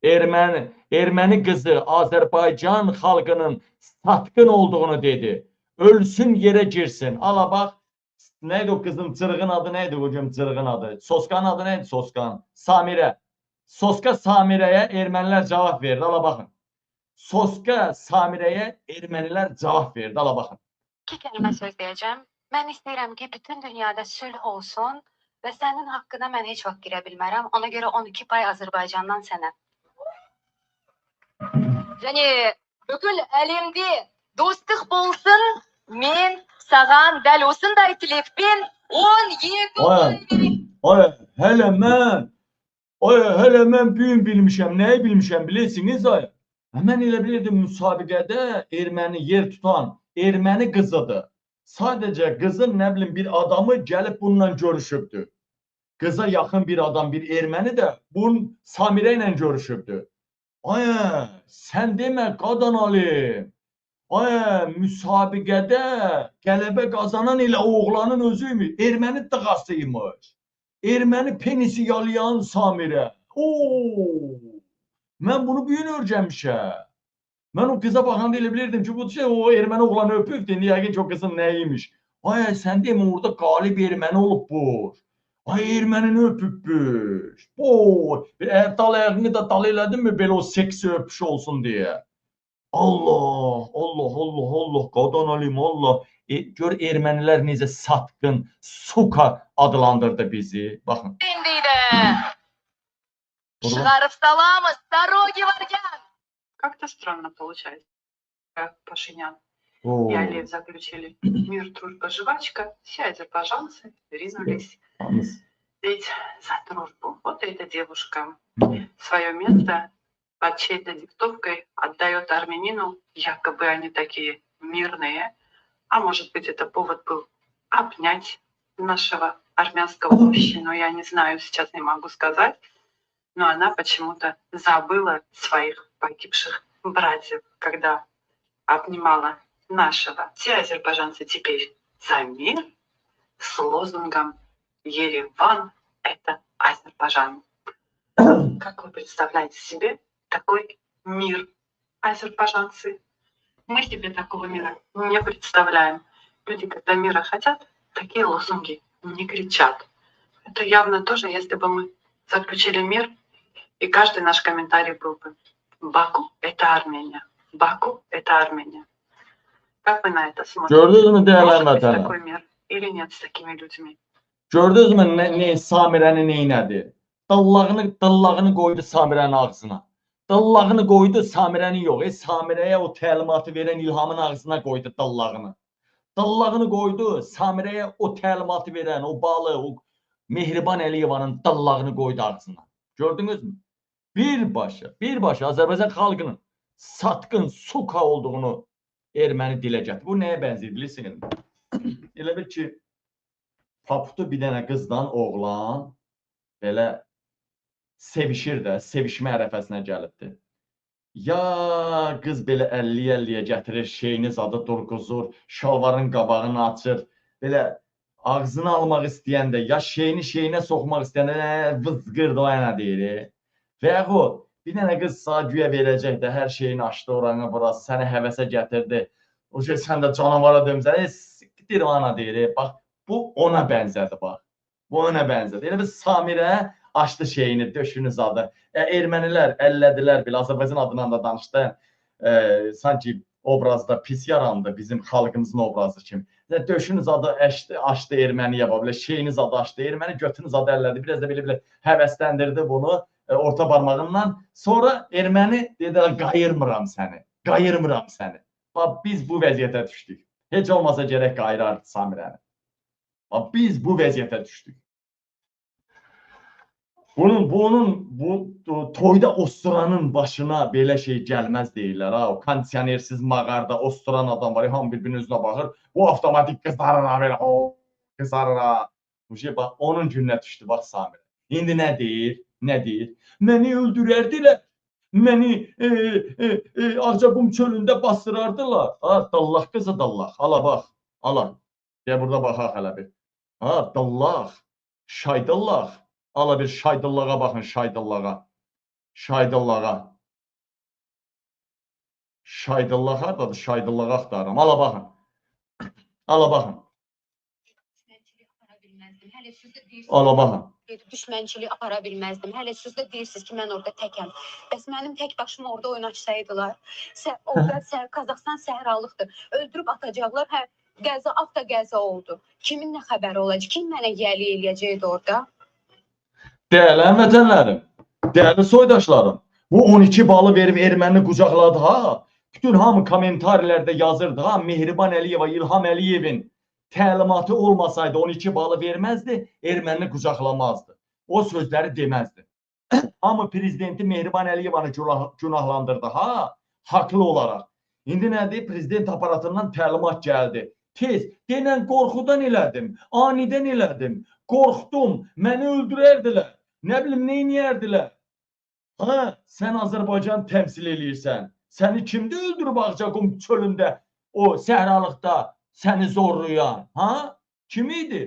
Erməni qızı Azərbaycan xalqının satqın olduğunu dedi. Ölsün yerə girsin. Ala bax, neydi o kızın cırığın adı neydi hocam cırığın adı? Soskanın adı neydi Soskan? Samirə. Soska Samirəyə ermənilər cavab verdi. Ala baxın. Soska Samirəyə ermənilər cavab verdi. Ala baxın. İki kəlmə söz deyəcəm. Mən istəyirəm ki, bütün dünyada sülh olsun və sənin haqqına mən heç vaxt girə bilmərəm. Ona görə 12 pay Azərbaycandan sənə. Және бүкіл әлемде достық болсын, мен саған дәл осындай тілекпен 12 pay vereyim. Hələ mən büyün bilmişəm. Nəyi bilmişəm bilirsiniz ay? Mən elə bilirdim müsabiqədə erməni yer tutan erməni qızıdır. Sadəcə qızın nə bilim bir adamı gəlib bununla görüşübdü. Qıza yaxın bir adam, bir erməni də bunun Samirə ilə görüşübdü. Ay, sən demə qadan alim. Ay, müsabiqədə qələbə qazanan elə oğlanın özüymüş. Erməni dıqasıymış. Erməni penisi yalayan Samirə. Mən bunu bugün öyrənmişəm. Mən o qıza baxanda elə bilirdim ki, bu o erməni oğlanı öpübdü. Yəqin ki, o qızın nəyiymiş. Ay, sən demə orada qalib erməni olub bu. Ay, ermənini öpübmüş. Dal ayağını da dal elədin mi belə o seksi öpüş olsun deyə. Allah, qadan alim, Allah. Gör ermənilər necə satqın, suka adlandırdı bizi. Baxın. Шығарып саламыз, дороги варган. Как-то странно получается. Пашинян и Алиев заключили мир, дружба, жвачка. Все азербайджанцы ринулись петь за дружбу. Вот эта девушка свое место под чьей-то диктовкой отдает армянину. Якобы они такие мирные. А может быть, это повод был обнять нашего армянского мужчину. Я не знаю, сейчас не могу сказать. Но она почему-то забыла своих погибших братьев, когда обнимала нашего. Все азербайджанцы теперь за мир с лозунгом «Ереван – это Азербайджан». Как вы представляете себе такой мир, азербайджанцы? Мы себе такого мира не представляем. Люди, когда мира хотят, такие лозунги не кричат. Это явно тоже, если бы мы заключили мир, и каждый наш комментарий был бы: Баку – это Армения. Баку – это Армения. Как вы на это смотрите? Может быть такой мир или нет с такими людьми? Gördünüz mü Samirəni neynədi? Dallağını qoydu Samirənin ağzına. Dallağını qoydu Samirənin yox. Samirəyə o təlimatı verən İlhamın ağzına qoydu dallağını. Dallağını qoydu Samirəyə o təlimatı verən o balı, o Mehriban Əliyevanın dallağını qoydu ağzına. Gördünüz mü? Birbaşa Azərbaycan xalqının satqın, suka olduğunu erməni dilə gətirdi. Bu nəyə bənzəyir bilirsiniz? Elə bil ki, paputu bir dənə qızdan oğlan belə sevişir də, sevişmə ərəfəsinə gəlibdir. Ya qız belə 50-50-yə gətirir, şeyini zadı durğuzur, şalvarın qabağını açır, belə ağzını almaq istəyəndə, ya şeyinə soxmaq istəyəndə vızqırdı o yana deyir. Və yaxud bir dənə qız sağ güya verəcək də, hər şeyini açdı oranı burası, səni həvəsə gətirdi. O şey sən də canavara dömsən, siktir o ana deyir. Bax, bu ona bənzədir, bax. Bu ona bənzədir. Elə bir Samirə açdı şeyini, döşünü zadı. Ermənilər ellədilər belə, Azərbaycan adından da danışdı. Sanki obrazda pis yarandı, bizim xalqımızın obrazı kimi. Döşünü zadı açdı erməniyə, belə şeyini zadı açdı erməni, götünü zadı əllədi. Biraz da belə həvəsləndirdi bunu orta barmağından. Sonra erməni dedi, qayırmıram səni, qayırmıram səni. Bax, biz bu vəziyyətə düşdük. Heç olmasa gərək qayırardı Samirəni. Bax, biz bu vəziyyətə düşdük. Bu toyda osturanın başına belə şey gəlməz deyirlər. O kondisionersiz mağarda osturan adam var, hamı bir-birinin üzünə baxır. Bu avtomatik qızarır, belə qızarır. Bu şey bax, onun gününə düşdü, bax Samirə. İndi nə deyir? Nə deyir? Məni öldürərdilər. Məni Ağcaqum çölündə basdırardılar. Dallaq qızı dallaq. Ala bax. Ala. Gəl burada baxaq hələ bir. Dallaq. Şaydallaq. Ala bir şaydallağa baxın, şaydallağa. Şaydıllağa. Şaydıllah hardadır? Şaydıllağa axtarıram. Ala baxın. Ala baxın. Düşmənçilik apara bilməzdim. Hələ siz də deyirsiniz. Ala baxın. Düşmənçilik apara bilməzdim. Hələ siz də deyirsiniz ki, mən orada təkəm. Bəs mənim tək başıma orada oynaşsaydılar, orada Qazaxstan səhralıqdır. Öldürüb atacaqlar. Hə, qəza, avto qəza oldu. Kimin nə xəbəri olacaq? Kim mənə gəli eləyəcəkdi orada? Değerli vətənlərim, değerli soydaşlarım, bu 12 balı verib erməni qucaqladı ha. Bütün hamı komentarlarda yazırdı ha. Mehriban Əliyeva, İlham Əliyevin təlimatı olmasaydı 12 balı verməzdi, erməni qucaqlamazdı. O sözləri deməzdi. Hamı prezidenti Mehriban Əliyevanı günahlandırdı ha. Haqlı olaraq. İndi nədir? Prezident aparatından təlimat gəldi. Tez, denən qorxudan elədim, anidən elədim. Qorxdum, məni öldürərdilər. Nə bilim, neyniyərdilər? Ha, sən Azərbaycan təmsil eləyirsən. Səni kimdə öldürüb Ağcaqum çölündə, o səhralıqda səni zorlayan? Ha? Kim idi?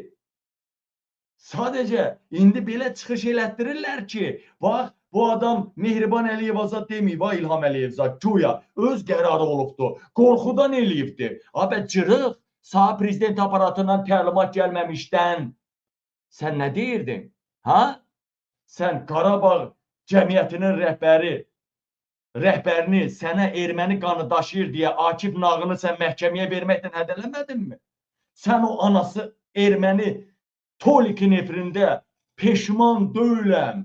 Sadəcə indi belə çıxış elətdirirlər ki, bax, bu adam Mehriban Əliyeva zat deməyib, va İlham Əliyev zat, güya öz qərarı olubdu. Qorxudan eləyibdi. Abə cırıq, sağ prezident aparatından təlimat gəlməmişdən sən nə deyirdin? Ha? Sən Qarabağ cəmiyyətinin rəhbərini sənə erməni qanı daşıyır deyə Akif Nağını sən məhkəməyə verməkdən hədələmədinmi? Sən o anası erməni Tolikin efirində peşman deyiləm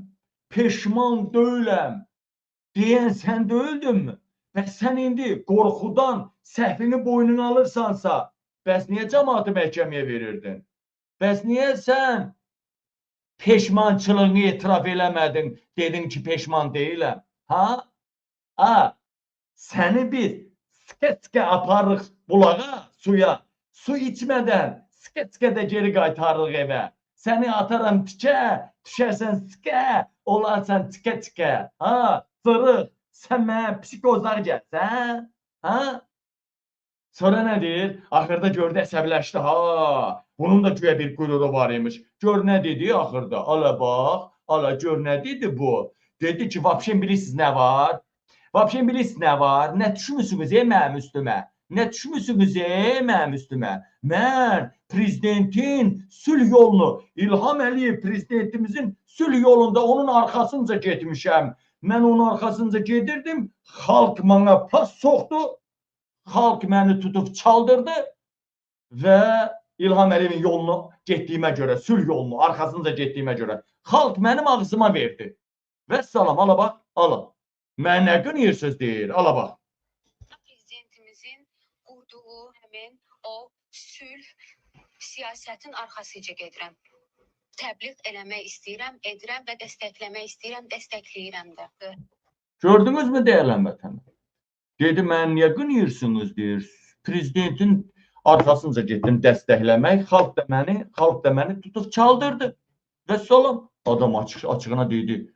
deyən sən deyildinmi? Bəs sən indi qorxudan səhvini boynuna alırsansa, bəs niyə cəmaatı məhkəməyə verirdin? Bəs niyə sən peşmançılığını etiraf eləmədin, dedin ki, peşman deyiləm? Ha? Ha? Səni biz sıkə-sıkə aparırıq bulağa, suya. Su içmədən sıkə-sıkə də geri qaytarırıq evə. Səni ataram tikə, düşərsən sıkə, olarsan tikə-tikə. Ha? Zırıq, sən mənə psikozlar gəlsən? Ha? Sonra nə deyir? Axırda gördü əsəbləşdi. Ha, bunun da güya bir qüruru var imiş. Gör nə dedi axırda? Ala bax, ala gör nə dedi bu? Dedi ki, vapşen bilirsiniz nə var? Vapşen bilirsiniz nə var? Nə düşmüsünüz mənim üstümə? Nə düşmüsünüz mənim üstümə? Mən prezidentin sülh yolunu, İlham Əliyev prezidentimizin sülh yolunda onun arxasınca getmişəm. Mən onun arxasınca gedirdim, xalq mənə pas soxdu. Xalq məni tutub çaldırdı və İlham Əliyevin yolunu getdiyimə görə, sülh yolunu arxasınca getdiyimə görə xalq mənim ağzıma verdi. Vəssalam, ala bax, ala. Mən nə qınıyırsınız deyir, ala bax. Prezidentimizin qurduğu həmin o sülh siyasətin arxasıca gedirəm. Təbliğ eləmək istəyirəm, edirəm və dəstəkləmək istəyirəm, dəstəkləyirəm də. Gördünüzmü dəyərli vətəndaşlar? Dedi, mən niyə qınıyırsınız deyir. Prezidentin arxasınca getdim dəstəkləmək, xalq da məni tutub çaldırdı. Vəssalam, adam açığına dedi.